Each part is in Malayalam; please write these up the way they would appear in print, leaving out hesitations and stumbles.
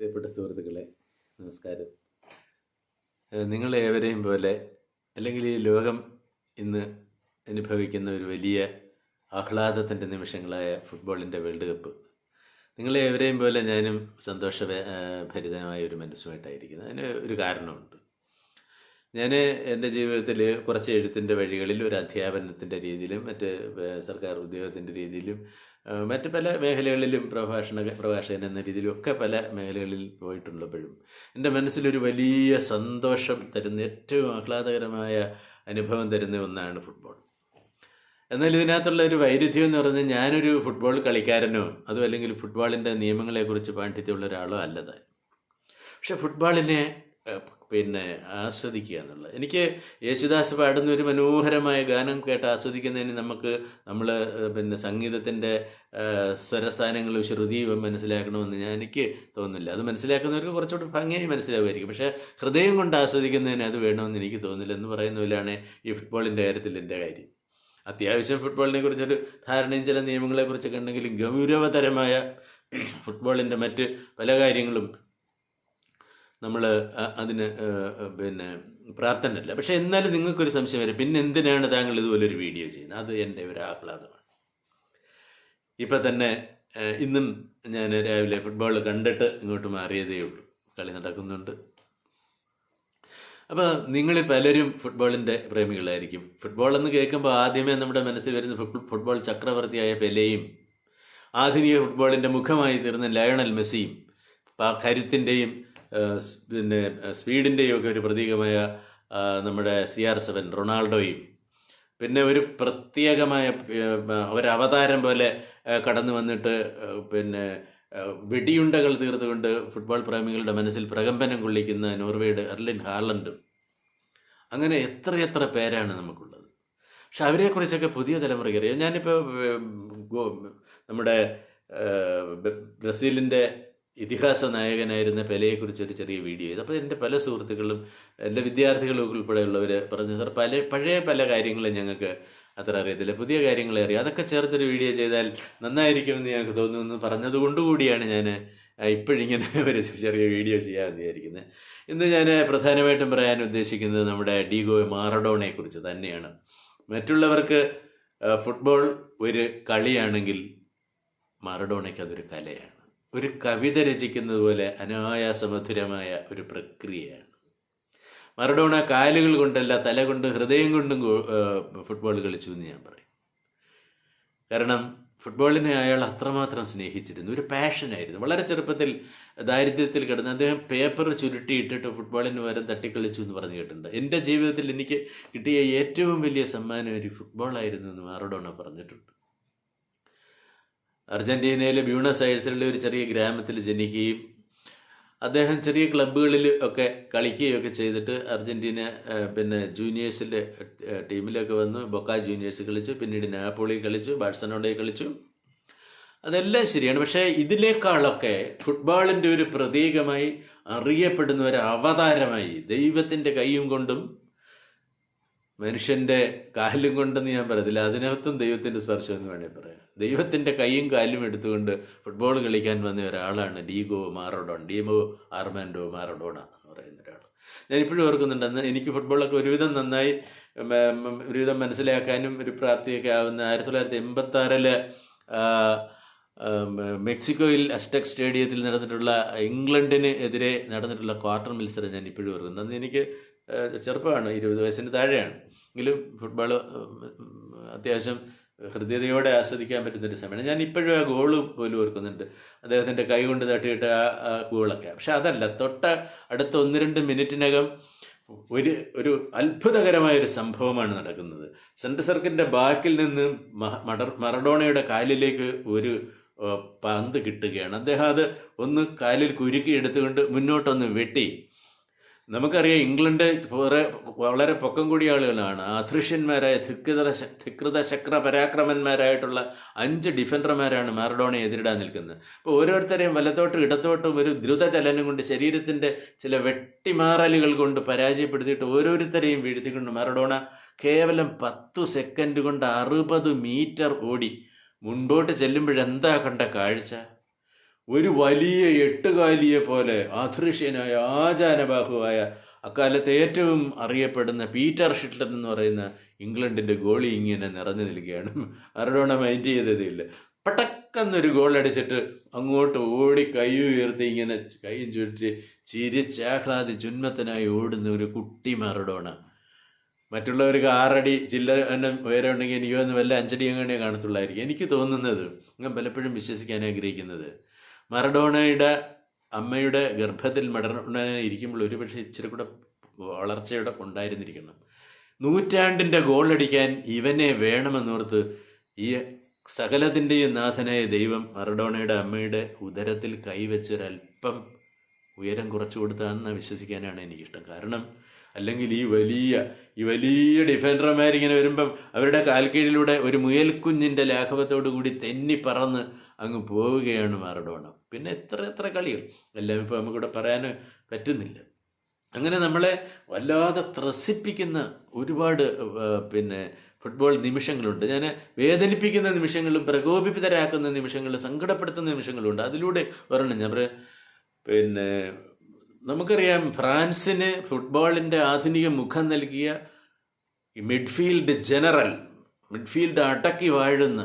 പ്രിയപ്പെട്ട സുഹൃത്തുക്കളെ, നമസ്കാരം. നിങ്ങളേവരെയും പോലെ, അല്ലെങ്കിൽ ഈ ലോകം ഇന്ന് അനുഭവിക്കുന്ന ഒരു വലിയ ആഹ്ലാദത്തിൻ്റെ നിമിഷങ്ങളായ ഫുട്ബോളിൻ്റെ വേൾഡ് കപ്പ്, നിങ്ങളേവരെയും പോലെ ഞാനും ഭരിതമായ ഒരു മനസ്സുമായിട്ടായിരിക്കുന്നത്. അതിന് ഒരു കാരണമുണ്ട്. ഞാൻ എൻ്റെ ജീവിതത്തിൽ കുറച്ച് എഴുത്തിൻ്റെ വഴികളിൽ, ഒരു അധ്യാപനത്തിൻ്റെ രീതിയിലും, മറ്റ് സർക്കാർ ഉദ്യോഗത്തിൻ്റെ രീതിയിലും, മറ്റ് പല മേഖലകളിലും പ്രഭാഷകൻ എന്ന രീതിയിലും ഒക്കെ പല മേഖലകളിൽ പോയിട്ടുള്ളപ്പോഴും എൻ്റെ മനസ്സിലൊരു വലിയ സന്തോഷം തരുന്ന, ഏറ്റവും ആഹ്ലാദകരമായ അനുഭവം തരുന്ന ഒന്നാണ് ഫുട്ബോൾ. എന്നാൽ ഇതിനകത്തുള്ള ഒരു വൈരുദ്ധ്യം എന്ന് പറഞ്ഞാൽ, ഞാനൊരു ഫുട്ബോൾ കളിക്കാരനോ അതും അല്ലെങ്കിൽ ഫുട്ബോളിൻ്റെ നിയമങ്ങളെക്കുറിച്ച് പാണ്ഡിത്യമുള്ള ഒരാളോ അല്ലത്. പക്ഷെ ഫുട്ബോളിനെ ആസ്വദിക്കുക എന്നുള്ളത്, എനിക്ക് യേശുദാസ് പാടുന്ന ഒരു മനോഹരമായ ഗാനം കേട്ട് ആസ്വദിക്കുന്നതിന് നമ്മൾ സംഗീതത്തിൻ്റെ സ്വരസ്ഥാനങ്ങളും ശ്രുതിയും മനസ്സിലാക്കണമെന്ന് എനിക്ക് തോന്നുന്നില്ല. അത് മനസ്സിലാക്കുന്നവർക്ക് കുറച്ചുകൂടി ഭംഗിയായി മനസ്സിലാവുമായിരിക്കും. പക്ഷേ ഹൃദയം കൊണ്ട് ആസ്വദിക്കുന്നതിന് അത് വേണമെന്ന് എനിക്ക് തോന്നുന്നില്ല എന്ന് പറയുന്ന പോലെയാണ് ഈ ഫുട്ബോളിൻ്റെ കാര്യത്തിൽ എൻ്റെ കാര്യം. അത്യാവശ്യം ഫുട്ബോളിനെ കുറിച്ചൊരു ധാരണയും ചില നിയമങ്ങളെക്കുറിച്ചൊക്കെ ഉണ്ടെങ്കിലും ഗൗരവതരമായ ഫുട്ബോളിൻ്റെ മറ്റ് പല കാര്യങ്ങളും നമ്മൾ അതിന് പ്രാർത്ഥനയല്ല. പക്ഷേ എന്നാലും നിങ്ങൾക്കൊരു സംശയം വരും, പിന്നെ എന്തിനാണ് താങ്കൾ ഇതുപോലൊരു വീഡിയോ ചെയ്യുന്നത്? അത് എൻ്റെ ഒരു ആഹ്ലാദമാണ്. ഇപ്പം തന്നെ ഇന്നും ഞാൻ രാവിലെ ഫുട്ബോൾ കണ്ടിട്ട് ഇങ്ങോട്ട് മാറിയതേ ഉള്ളൂ. കളി നടക്കുന്നുണ്ട്. അപ്പോൾ നിങ്ങളിൽ പലരും ഫുട്ബോളിൻ്റെ പ്രേമികളായിരിക്കും. ഫുട്ബോൾ എന്ന് കേൾക്കുമ്പോൾ ആദ്യമേ നമ്മുടെ മനസ്സിൽ വരുന്ന ഫുട്ബോൾ ചക്രവർത്തിയായ പെലെയും, ആധുനിക ഫുട്ബോളിൻ്റെ മുഖമായി തീർന്ന ലയണൽ മെസ്സിയും, കരുത്തിൻ്റെയും സ്പീഡിൻ്റെയും ഒക്കെ ഒരു പ്രതീകമായ നമ്മുടെ CR7 റൊണാൾഡോയും, പിന്നെ ഒരു പ്രത്യേകമായ ഒരവതാരം പോലെ കടന്നു വന്നിട്ട് വെടിയുണ്ടകൾ തീർത്തുകൊണ്ട് ഫുട്ബോൾ പ്രേമികളുടെ മനസ്സിൽ പ്രകമ്പനം കൊള്ളിക്കുന്ന നോർവേയുടെ എർലിൻ ഹാലൻഡും, അങ്ങനെ എത്രയെത്ര പേരാണ് നമുക്കുള്ളത്. പക്ഷെ അവരെക്കുറിച്ചൊക്കെ പുതിയ തലമുറയ്ക്ക് അറിയാം. ഞാനിപ്പോൾ നമ്മുടെ ബ്രസീലിൻ്റെ ഇതിഹാസ നായകനായിരുന്ന പെലെയെക്കുറിച്ചൊരു ചെറിയ വീഡിയോ ചെയ്തു. അപ്പോൾ എൻ്റെ പല സുഹൃത്തുക്കളും, എൻ്റെ വിദ്യാർത്ഥികളും ഉൾപ്പെടെയുള്ളവർ പറഞ്ഞു, സാർ പഴയ പല കാര്യങ്ങളും ഞങ്ങൾക്ക് അത്ര അറിയത്തില്ല, പുതിയ കാര്യങ്ങളെ അറിയാം, അതൊക്കെ ചേർത്തൊരു വീഡിയോ ചെയ്താൽ നന്നായിരിക്കുമെന്ന് ഞങ്ങൾക്ക് തോന്നുന്നു പറഞ്ഞതുകൊണ്ടുകൂടിയാണ് ഞാൻ ഇപ്പോഴിങ്ങനെ ഒരു ചെറിയ വീഡിയോ ചെയ്യാമെന്ന് വിചാരിക്കുന്നത്. ഇന്ന് ഞാൻ പ്രധാനമായിട്ടും പറയാൻ ഉദ്ദേശിക്കുന്നത് നമ്മുടെ ഡീഗോ മാറഡോണയെക്കുറിച്ച് തന്നെയാണ്. മറ്റുള്ളവർക്ക് ഫുട്ബോൾ ഒരു കളിയാണെങ്കിൽ മാറഡോണയ്ക്ക് അതൊരു കലയാണ്. ഒരു കവിത രചിക്കുന്നത് പോലെ അനായാസമധുരമായ ഒരു പ്രക്രിയയാണ്. മറഡോണ കാലുകൾ കൊണ്ടല്ല, തല കൊണ്ട്, ഹൃദയം കൊണ്ടും ഫുട്ബോൾ കളിച്ചു എന്ന് ഞാൻ പറയും. കാരണം ഫുട്ബോളിനെ അയാൾ അത്രമാത്രം സ്നേഹിച്ചിരുന്നു, ഒരു പാഷനായിരുന്നു. വളരെ ചെറുപ്പത്തിൽ ദാരിദ്ര്യത്തിൽ കിടന്ന് അദ്ദേഹം പേപ്പർ ചുരുട്ടിയിട്ടിട്ട് ഫുട്ബോളിന് പകരം തട്ടിക്കളിച്ചു എന്ന് പറഞ്ഞു കേട്ടിട്ടുണ്ട്. എൻ്റെ ജീവിതത്തിൽ എനിക്ക് കിട്ടിയ ഏറ്റവും വലിയ സമ്മാനം ഒരു ഫുട്ബോളായിരുന്നു എന്ന് മാറഡോണ പറഞ്ഞിട്ടുണ്ട്. അർജൻറ്റീനയിലെ ബ്യൂണസ് ഐഴ്സിലുള്ള ഒരു ചെറിയ ഗ്രാമത്തിൽ ജനിക്കുകയും അദ്ദേഹം ചെറിയ ക്ലബ്ബുകളിൽ ഒക്കെ കളിക്കുകയൊക്കെ ചെയ്തിട്ട് അർജൻറ്റീന ജൂനിയേഴ്സിൻ്റെ ടീമിലൊക്കെ വന്നു. ബൊക്ക ജൂനിയേഴ്സ് കളിച്ചു, പിന്നീട് നാപ്പോളി കളിച്ചു, ബാഴ്സലോണയിൽ കളിച്ചു. അതെല്ലാം ശരിയാണ്. പക്ഷേ ഇതിനേക്കാളൊക്കെ ഫുട്ബോളിൻ്റെ ഒരു പ്രതീകമായി അറിയപ്പെടുന്ന ഒരു അവതാരമായി, ദൈവത്തിൻ്റെ കൈയും കൊണ്ടും മനുഷ്യൻ്റെ കാലും കൊണ്ടെന്ന് ഞാൻ പറയത്തില്ല, അതിനകത്തും ദൈവത്തിൻ്റെ സ്പർശം എന്ന് വേണമെങ്കിൽ പറയാം. ദൈവത്തിൻ്റെ കൈയും കാലും എടുത്തുകൊണ്ട് ഫുട്ബോൾ കളിക്കാൻ വന്ന ഒരാളാണ് ഡീഗോ ആർമാൻഡോ മാറഡോണ എന്ന് പറയുന്ന ഒരാൾ. ഞാനിപ്പോഴും ഓർക്കുന്നുണ്ട്, അന്ന് എനിക്ക് ഫുട്ബോളൊക്കെ ഒരുവിധം നന്നായി ഒരുവിധം മനസ്സിലാക്കാനും ഒരു പ്രാപ്തിയൊക്കെ ആവുന്ന 1986 മെക്സിക്കോയിൽ അസ്റ്റക് സ്റ്റേഡിയത്തിൽ നടന്നിട്ടുള്ള ഇംഗ്ലണ്ടിന് എതിരെ നടന്നിട്ടുള്ള ക്വാർട്ടർ മത്സരം ഞാൻ ഇപ്പോഴും ഓർക്കുന്നത്. അന്ന് എനിക്ക് ചെറുപ്പമാണ്, 20 വയസ്സിന് താഴെയാണ്. എങ്കിലും ഫുട്ബോൾ അത്യാവശ്യം ഹൃദ്യതയോടെ ആസ്വദിക്കാൻ പറ്റുന്നൊരു സമയമാണ്. ഞാൻ ഇപ്പോഴും ആ ഗോള് പോലും ഓർക്കുന്നുണ്ട്, അദ്ദേഹത്തിൻ്റെ കൈ കൊണ്ട് തട്ടിയിട്ട് ആ ഗോളൊക്കെ. പക്ഷെ അതല്ല, അടുത്ത 1-2 മിനിറ്റിനകം ഒരു അത്ഭുതകരമായൊരു സംഭവമാണ് നടക്കുന്നത്. സെൻട്രൽ സർക്കിളിൻ്റെ ബാക്കിൽ നിന്ന് മറഡോണയുടെ കാലിലേക്ക് ഒരു പന്ത് കിട്ടുകയാണ്. അദ്ദേഹം അത് ഒന്ന് കാലിൽ കുരുക്കി എടുത്തുകൊണ്ട് മുന്നോട്ടൊന്ന് വെട്ടി. നമുക്കറിയാം, ഇംഗ്ലണ്ട് വളരെ പൊക്കം കൂടിയ ആളുകളാണ്. അധൃഷ്യന്മാരായ ധികൃത ശക്ര പരാക്രമന്മാരായിട്ടുള്ള 5 ഡിഫൻഡർമാരാണ് മാറഡോണയെ എതിരിടാൻ നിൽക്കുന്നത്. അപ്പോൾ ഓരോരുത്തരെയും വലത്തോട്ടും ഇടത്തോട്ടും ഒരു ദ്രുതചലനം കൊണ്ട്, ശരീരത്തിൻ്റെ ചില വെട്ടിമാറലുകൾ കൊണ്ട് പരാജയപ്പെടുത്തിയിട്ട് ഓരോരുത്തരെയും വീഴ്ത്തിക്കൊണ്ട് മാറഡോണ കേവലം 10 സെക്കൻഡ് കൊണ്ട് 60 മീറ്റർ ഓടി മുൻപോട്ട് ചെല്ലുമ്പോഴെന്താ കണ്ട കാഴ്ച! ഒരു വലിയ എട്ടുകാലിയെ പോലെ അദൃശ്യനായ ആചാരബാഹുവായ അക്കാലത്ത് ഏറ്റവും അറിയപ്പെടുന്ന പീറ്റർ ഷിൽട്ടൺ എന്ന് പറയുന്ന ഇംഗ്ലണ്ടിൻ്റെ ഗോളി ഇങ്ങനെ നിറഞ്ഞു നിൽക്കുകയാണ്. മറഡോണ മൈൻഡ് ചെയ്തതില്ല. പടക്കെന്നൊരു ഗോൾ അടിച്ചിട്ട് അങ്ങോട്ട് ഓടി കൈ ഉയർത്തി ഇങ്ങനെ കൈയും ചുറ്റി ചിരിച്ചാഹ്ലാദി ചുന്മത്തനായി ഓടുന്ന ഒരു കുട്ടി മറഡോണ. മറ്റുള്ളവർക്ക് 6 അടി ചില്ലറ ഉയരം ഉണ്ടെങ്കിൽ എനിക്ക് തോന്നുന്നു വല്ല 5 അടി എങ്ങനെ കാണത്തുള്ളായിരിക്കും. എനിക്ക് തോന്നുന്നത്, ഞാൻ പലപ്പോഴും വിശ്വസിക്കാൻ ആഗ്രഹിക്കുന്നത്, മറഡോണയുടെ അമ്മയുടെ ഗർഭത്തിൽ മറഡോണ ഇരിക്കുമ്പോൾ ഒരുപക്ഷെ ഇച്ചിരി കൂടെ വളർച്ചയുടെ ഉണ്ടായിരുന്നിരിക്കണം. നൂറ്റാണ്ടിൻ്റെ ഗോളടിക്കാൻ ഇവനെ വേണമെന്നോർത്ത് ഈ സകലത്തിൻ്റെയും നാഥനായ ദൈവം മറഡോണയുടെ അമ്മയുടെ ഉദരത്തിൽ കൈവച്ചൊരല്പം ഉയരം കുറച്ചു കൊടുത്താണെന്ന് വിശ്വസിക്കാനാണ് എനിക്കിഷ്ടം. കാരണം അല്ലെങ്കിൽ ഈ വലിയ ഡിഫൻഡർമാരിങ്ങനെ വരുമ്പം അവരുടെ കാൽക്കീഴിലൂടെ ഒരു മുയൽക്കുഞ്ഞിൻ്റെ ലാഘവത്തോടു കൂടി തെന്നി പറന്ന് അങ്ങ് പോവുകയാണ് മറഡോണ. പിന്നെ എത്ര കളികൾ എല്ലാം ഇപ്പോൾ നമുക്കിവിടെ പറയാൻ പറ്റുന്നില്ല. അങ്ങനെ നമ്മളെ വല്ലാതെ ത്രസിപ്പിക്കുന്ന ഒരുപാട് ഫുട്ബോൾ നിമിഷങ്ങളുണ്ട്. ഞാൻ വേദനിപ്പിക്കുന്ന നിമിഷങ്ങളും പ്രകോപിതരാക്കുന്ന നിമിഷങ്ങളും സങ്കടപ്പെടുത്തുന്ന നിമിഷങ്ങളുണ്ട്. അതിലൂടെ ഒരെണ്ണം ഞാൻ നമുക്കറിയാം, ഫ്രാൻസിന് ഫുട്ബോളിൻ്റെ ആധുനിക മുഖം നൽകിയ മിഡ്ഫീൽഡ് അടക്കി വാഴുന്ന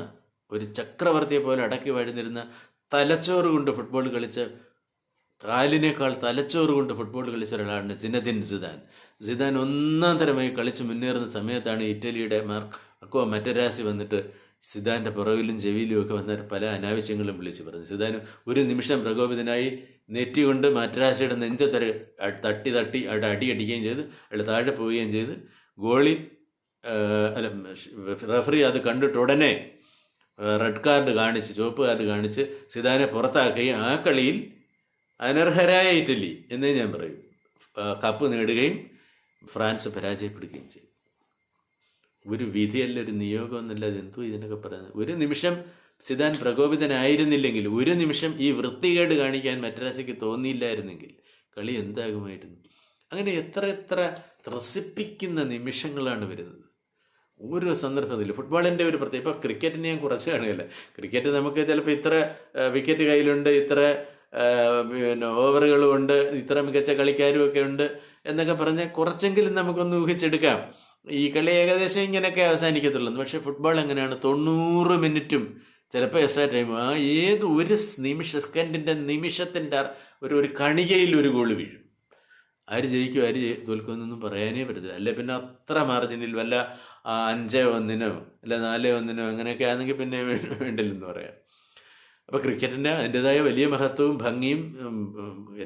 ഒരു ചക്രവർത്തിയെ പോലെ അടക്കി വാഴുന്നിരുന്ന, തലച്ചോറ് കൊണ്ട് ഫുട്ബോൾ കളിച്ച, കാലിനേക്കാൾ തലച്ചോറ് കൊണ്ട് ഫുട്ബോൾ കളിച്ച ഒരാളാണ് സിനദിൻ സിദാൻ. ഒന്നാം തരമായി കളിച്ച് മുന്നേറുന്ന സമയത്താണ് ഇറ്റലിയുടെ മാർക്കോ മറ്റരാസി വന്നിട്ട് സിദാൻ്റെ പുറകിലും ചെവിയിലും ഒക്കെ വന്ന പല അനാവശ്യങ്ങളും വിളിച്ച് പറഞ്ഞു. സിദാൻ ഒരു നിമിഷം പ്രകോപിതനായി നെറ്റി കൊണ്ട് മറ്റരാശിയുടെ നെഞ്ചത്തര തട്ടി അടിക്കുകയും ചെയ്ത് അയാൾ താഴെ പോവുകയും ചെയ്ത് ഗോളി റഫറി അത് കണ്ടിട്ട് ഉടനെ റെഡ് കാർഡ് കാണിച്ച്, ചുവപ്പ് കാർഡ് കാണിച്ച് സിദാനെ പുറത്താക്കുകയും ആ കളിയിൽ അനർഹരായ ഇറ്റലി എന്നേ ഞാൻ പറയും കപ്പ് നേടുകയും ഫ്രാൻസ് പരാജയപ്പെടുകയും ചെയ്തു. ഒരു വിധിയല്ല, ഒരു നിയോഗം എന്നല്ല, അതെന്തോ ഇതിനൊക്കെ പറയുന്നത്. ഒരു നിമിഷം സിദാൻ പ്രകോപിതനായിരുന്നില്ലെങ്കിൽ, ഒരു നിമിഷം ഈ വൃത്തികേട് കാണിക്കാൻ മറ്റരാശിക്ക് തോന്നിയില്ലായിരുന്നെങ്കിൽ കളി എന്താകുമായിരുന്നു? അങ്ങനെ എത്ര ത്രസിപ്പിക്കുന്ന നിമിഷങ്ങളാണ് വരുന്നത് ഓരോ സന്ദർഭത്തിൽ. ഫുട്ബോളിൻ്റെ ഒരു പ്രത്യേകം, ഇപ്പോൾ ക്രിക്കറ്റിനെ ഞാൻ കുറച്ച് കാണുകയല്ല. ക്രിക്കറ്റ് നമുക്ക് ചിലപ്പോൾ ഇത്ര വിക്കറ്റ് കയ്യിലുണ്ട്, ഇത്ര ഓവറുകളുമുണ്ട്, ഇത്ര മികച്ച കളിക്കാരും ഒക്കെ ഉണ്ട് എന്നൊക്കെ പറഞ്ഞ് കുറച്ചെങ്കിലും നമുക്കൊന്ന് ഊഹിച്ചെടുക്കാം. ഈ കളി ഏകദേശം ഇങ്ങനെയൊക്കെ അവസാനിക്കത്തുള്ളൂ. പക്ഷേ ഫുട്ബോൾ എങ്ങനെയാണ്? 90 മിനിറ്റും ചിലപ്പോൾ എക്സ്ട്രാ ടൈം, ആ ഏത് ഒരു സെക്കൻഡിൻ്റെ നിമിഷത്തിൻ്റെ ഒരു കണികയിൽ ഒരു ഗോൾ വീഴും. ആര് ജയിക്കും ആര് തോൽക്കുമെന്നൊന്നും പറയാനേ പറ്റത്തില്ല. അല്ലെ പിന്നെ അത്ര മാർജിനിൽ വല്ല 5-1 അല്ല 4-1 അങ്ങനെയൊക്കെ ആണെങ്കിൽ പിന്നെ വേണ്ടില്ലെന്ന് പറയാം. അപ്പോൾ ക്രിക്കറ്റിൻ്റെ അതിൻ്റെതായ വലിയ മഹത്വവും ഭംഗിയും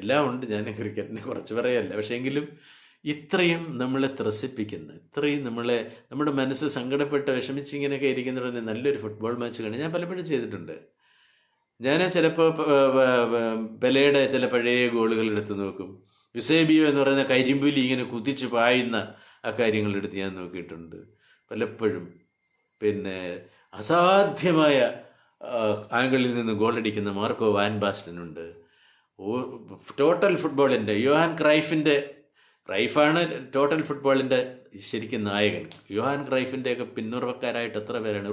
എല്ലാം ഉണ്ട്. ഞാൻ ക്രിക്കറ്റിനെ കുറച്ച് പറയല്ല. പക്ഷേ എങ്കിലും ഇത്രയും നമ്മളെ ത്രസിപ്പിക്കുന്ന, ഇത്രയും നമ്മുടെ മനസ്സ് സങ്കടപ്പെട്ട് വിഷമിച്ചിങ്ങനെയൊക്കെ ഇരിക്കുന്നതിന് നല്ലൊരു ഫുട്ബോൾ മാച്ച് കാണാൻ ഞാൻ പലപ്പോഴും ചെയ്തിട്ടുണ്ട്. ഞാൻ ചിലപ്പോൾ പെലെയുടെ ചില പഴയ ഗോളുകൾ എടുത്ത് നോക്കും. യുസേബിയോ എന്ന് പറയുന്ന കരിമ്പുലി ഇങ്ങനെ കുതിച്ച് പായുന്ന ആ കാര്യങ്ങളെടുത്ത് ഞാൻ നോക്കിയിട്ടുണ്ട് പലപ്പോഴും. പിന്നെ അസാധ്യമായ ആംഗിളിൽ നിന്ന് ഗോളടിക്കുന്ന മാർക്കോ വാൻ ബാസ്റ്റനുണ്ട്. ടോട്ടൽ ഫുട്ബോളിൻ്റെ ക്രൈഫാണ് ടോട്ടൽ ഫുട്ബോളിൻ്റെ ശരിക്കും നായകൻ. യോഹാൻ ക്രൈഫിൻ്റെയൊക്കെ പിന്തുണക്കാരായിട്ട് എത്ര പേരാണ്?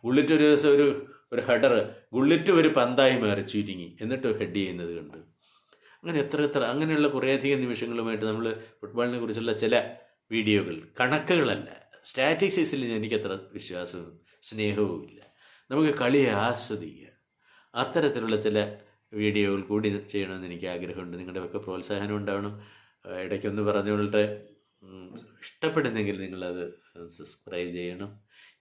ഗുള്ളിറ്റ് ഒരു ദിവസം ഒരു ഹെഡർ, ഗുള്ളിറ്റ് ഒരു പന്തായി മാറി ചുരുങ്ങി എന്നിട്ട് ഹെഡ് ചെയ്യുന്നത് കണ്ട്. അങ്ങനെ എത്ര അങ്ങനെയുള്ള കുറേയധികം നിമിഷങ്ങളുമായിട്ട് നമ്മൾ ഫുട്ബോളിനെ കുറിച്ചുള്ള ചില വീഡിയോകൾ, കണക്കുകളല്ല, സ്റ്റാറ്റിസ്റ്റിക്സിൽ എനിക്കത്ര വിശ്വാസവും സ്നേഹവും ഇല്ല. നമുക്ക് കളിയെ ആസ്വദിക്കുക. അത്തരത്തിലുള്ള ചില വീഡിയോകൾ കൂടി ചെയ്യണമെന്ന് എനിക്ക് ആഗ്രഹമുണ്ട്. നിങ്ങളുടെയൊക്കെ പ്രോത്സാഹനം ഉണ്ടാവണം. ഇടയ്ക്കൊന്ന് പറഞ്ഞുകൊള്ളിട്ട് ഇഷ്ടപ്പെടുന്നെങ്കിൽ നിങ്ങളത് സബ്സ്ക്രൈബ് ചെയ്യണം.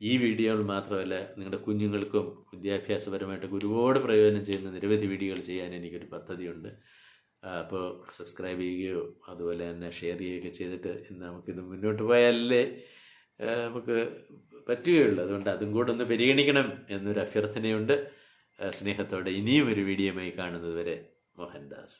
ഈ വീഡിയോകൾ മാത്രമല്ല, നിങ്ങളുടെ കുഞ്ഞുങ്ങൾക്കും വിദ്യാഭ്യാസപരമായിട്ടൊക്കെ ഒരുപാട് പ്രയോജനം ചെയ്യുന്ന നിരവധി വീഡിയോകൾ ചെയ്യാൻ എനിക്കൊരു പദ്ധതിയുണ്ട്. അപ്പോൾ സബ്സ്ക്രൈബ് ചെയ്യുകയോ അതുപോലെ തന്നെ ഷെയർ ചെയ്യുകയൊക്കെ ചെയ്തിട്ട് നമുക്കിത് മുന്നോട്ട് പോയാലേ നമുക്ക് പറ്റുകയുള്ളൂ. അതുകൊണ്ട് അതും കൂടെ ഒന്ന് പരിഗണിക്കണം എന്നൊരു അഭ്യർത്ഥനയുണ്ട്. സ്നേഹത്തോടെ ഇനിയും ഒരു വീഡിയോയുമായി കാണുന്നത് വരെ മോഹൻദാസ്.